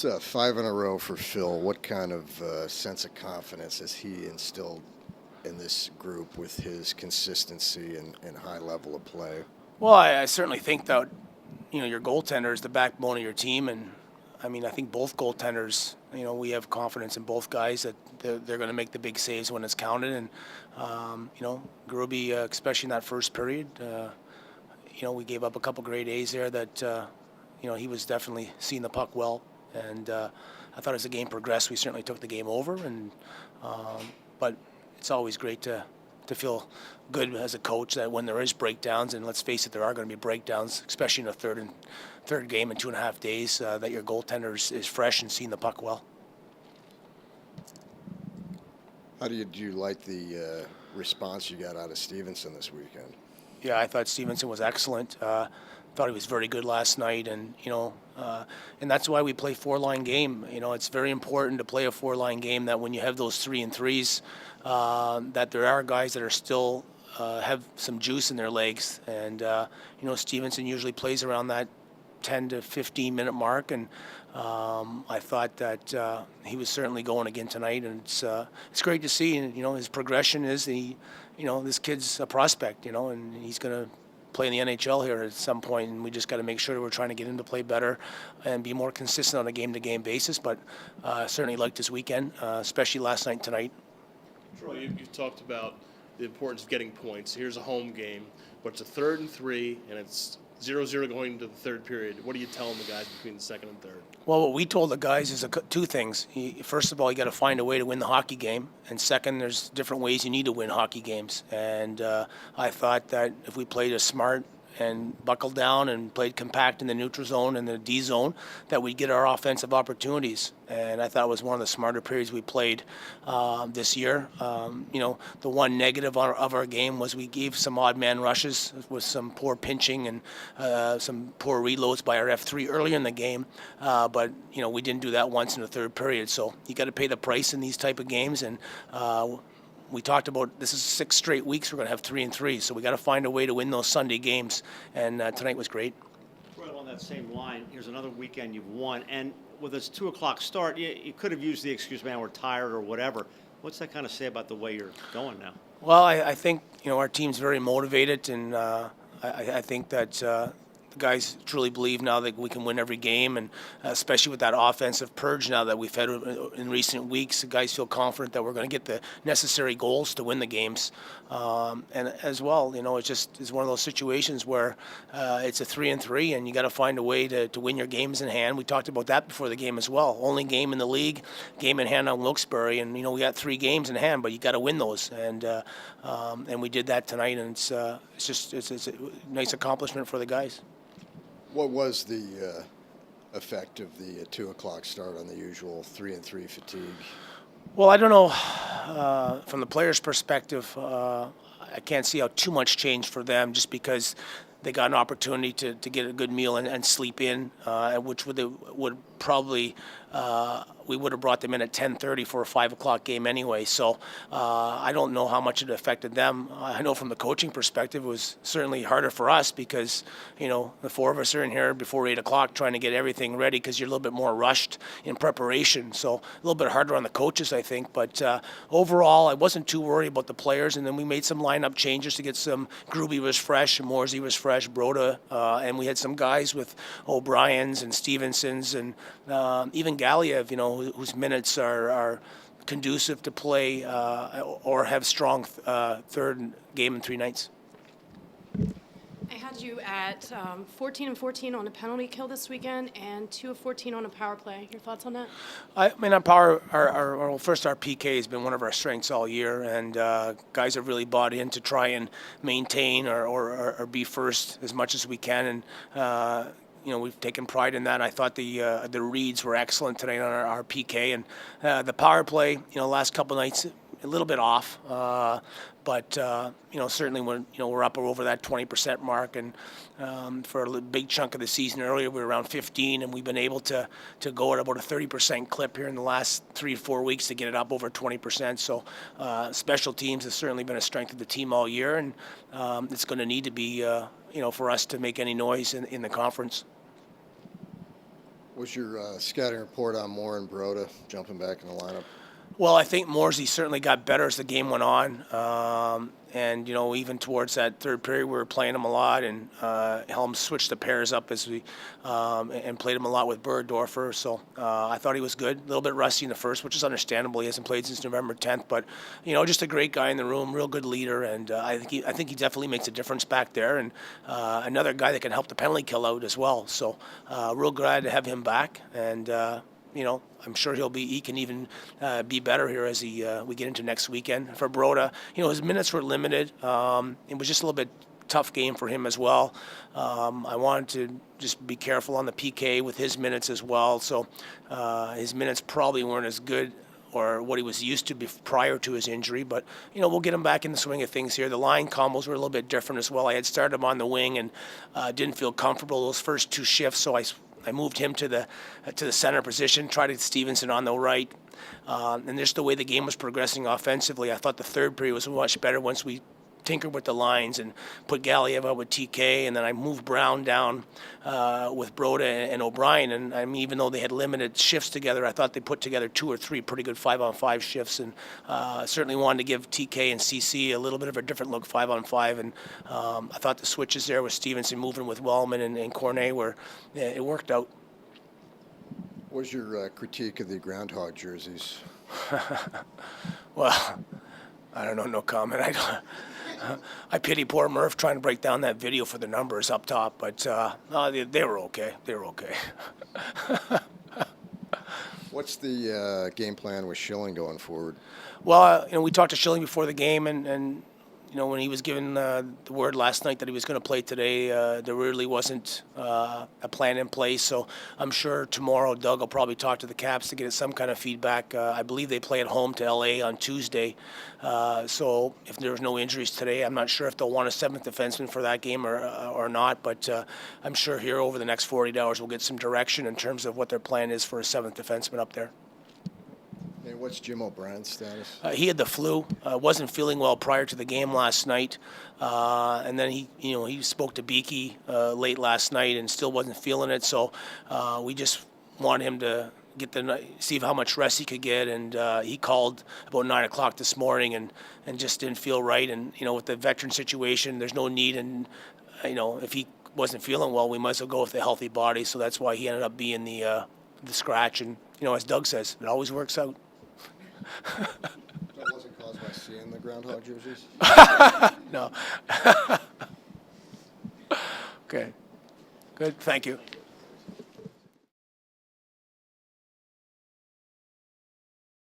It's 5 in a row for Phil. What kind of sense of confidence has he instilled in this group with his consistency and high level of play? Well, I certainly think that your goaltender is the backbone of your team, and I mean I think both goaltenders. We have confidence in both guys that they're going to make the big saves when it's counted, and Gruby, especially in that first period, we gave up a couple great A's there that he was definitely seeing the puck well, and I thought as the game progressed, we certainly took the game over, and but it's always great to feel good as a coach that when there is breakdowns, and let's face it, there are going to be breakdowns, especially in a third game in 2.5 days, that your goaltender is fresh and seeing the puck well. How do you like the response you got out of Stevenson this weekend? Yeah, I thought Stevenson was excellent. Thought he was very good last night, and and that's why we play four-line game. It's very important to play a four-line game. That when you have those 3-and-3s, that there are guys that are still have some juice in their legs, and Stevenson usually plays around that 10 to 15 minute mark, and I thought that he was certainly going again tonight, and it's great to see. And his progression is this kid's a prospect, and he's going to play in the NHL here at some point, and we just got to make sure that we're trying to get him to play better and be more consistent on a game-to-game basis. But certainly liked this weekend, especially last night and tonight. Troy, you've talked about the importance of getting points. Here's a home game, but it's a 3rd and 3, and it's 0-0 going into the third period. What are you telling the guys between the second and third? Well, what we told the guys is two things. First of all, you got to find a way to win the hockey game, and second, there's different ways you need to win hockey games. And I thought that if we played a smart and buckled down and played compact in the neutral zone and the D zone, that we'd get our offensive opportunities. And I thought it was one of the smarter periods we played this year. The one negative of our game was we gave some odd man rushes with some poor pinching and some poor reloads by our F3 earlier in the game. But we didn't do that once in the third period. So you got to pay the price in these type of games, and we talked about this is 6 straight weeks we're going to have 3 and 3, so we got to find a way to win those Sunday games, and tonight was great. Well, on that same line, here's another weekend you've won, and with this 2 o'clock start, you could have used the excuse, man, we're tired or whatever. What's that kind of say about the way you're going now? Well, I think our team's very motivated, and I think that the guys truly believe now that we can win every game, and especially with that offensive purge now that we've had in recent weeks, the guys feel confident that we're going to get the necessary goals to win the games. And as well, it's one of those situations where it's a 3 and 3, and you got to find a way to win your games in hand. We talked about that before the game as well. Only game in the league, game in hand on Wilkes-Barre, and we got 3 games in hand, but you got to win those, and we did that tonight, and it's a nice accomplishment for the guys. What was the effect of the 2 o'clock start on the usual 3 and 3 fatigue? Well, I don't know. From the players' perspective, I can't see how too much changed for them, just because they got an opportunity to get a good meal and sleep in, which would probably we would have brought them in at 10:30 for a 5 o'clock game anyway. So I don't know how much it affected them. I know from the coaching perspective, it was certainly harder for us because the 4 of us are in here before 8 o'clock trying to get everything ready because you're a little bit more rushed in preparation. So a little bit harder on the coaches, I think. But overall, I wasn't too worried about the players. And then we made some lineup changes to get some. Gruby was fresh, and Morsey was fresh, Broda, and we had some guys with O'Briens and Stevensons and even Galiev, whose minutes are conducive to play or have strong third game in 3 nights. I had you at 14 and 14 on a penalty kill this weekend and 2 of 14 on a power play. Your thoughts on that? I mean, our power, our PK has been one of our strengths all year, and guys have really bought in to try and maintain or be first as much as we can, and we've taken pride in that. I thought the reads were excellent tonight on our PK, and the power play, last couple of nights a little bit off, but certainly we're up over that 20% mark, and for a big chunk of the season earlier we were around 15, and we've been able to go at about a 30% clip here in the last 3 to 4 weeks to get it up over 20%. So special teams has certainly been a strength of the team all year, and it's going to need to be for us to make any noise in the conference. Was your scouting report on Moore and Broda jumping back in the lineup? Well, I think Morsey certainly got better as the game went on. And, even towards that third period, we were playing him a lot, and Helms switched the pairs up as we and played him a lot with Bergdorfer. So I thought he was good. A little bit rusty in the first, which is understandable. He hasn't played since November 10th, but just a great guy in the room, real good leader, and I think he definitely makes a difference back there, and another guy that can help the penalty kill out as well. So real glad to have him back, and. I'm sure he can even be better here as we get into next weekend. For Broda, his minutes were limited. It was just a little bit tough game for him as well. I wanted to just be careful on the PK with his minutes as well. So his minutes probably weren't as good or what he was used to prior to his injury. But, we'll get him back in the swing of things here. The line combos were a little bit different as well. I had started him on the wing and didn't feel comfortable those first two shifts, so I moved him to the center position, tried to get Stevenson on the right. And just the way the game was progressing offensively, I thought the third period was much better once we tinkered with the lines and put Galiev out with TK, and then I moved Brown down with Broda and O'Brien. And I mean, even though they had limited shifts together, I thought they put together 2 or 3 pretty good 5-on-5 shifts, and certainly wanted to give TK and CC a little bit of a different look 5-on-5. And I thought the switches there with Stevenson moving with Wellman and Cornet it worked out. What was your critique of the groundhog jerseys? Well, I don't know, no comment. I pity poor Murph trying to break down that video for the numbers up top, but no, they were okay. They were okay. What's the game plan with Schilling going forward? Well, we talked to Schilling before the game, and when he was given the word last night that he was going to play today, there really wasn't a plan in place. So I'm sure tomorrow Doug will probably talk to the Caps to get some kind of feedback. I believe they play at home to LA on Tuesday. So if there's no injuries today, I'm not sure if they'll want a 7th defenseman for that game or not. But I'm sure here over the next 48 hours we'll get some direction in terms of what their plan is for a 7th defenseman up there. And what's Jim O'Brien's status? He had the flu. Wasn't feeling well prior to the game last night, and then he spoke to Beaky late last night and still wasn't feeling it. So we just wanted him to see how much rest he could get, and he called about 9 o'clock this morning and just didn't feel right. And with the veteran situation, there's no need, and if he wasn't feeling well, we might as well go with the healthy body. So that's why he ended up being the scratch. And as Doug says, it always works out. That wasn't caused by seeing the groundhog jerseys? No. Okay. Good. Thank you.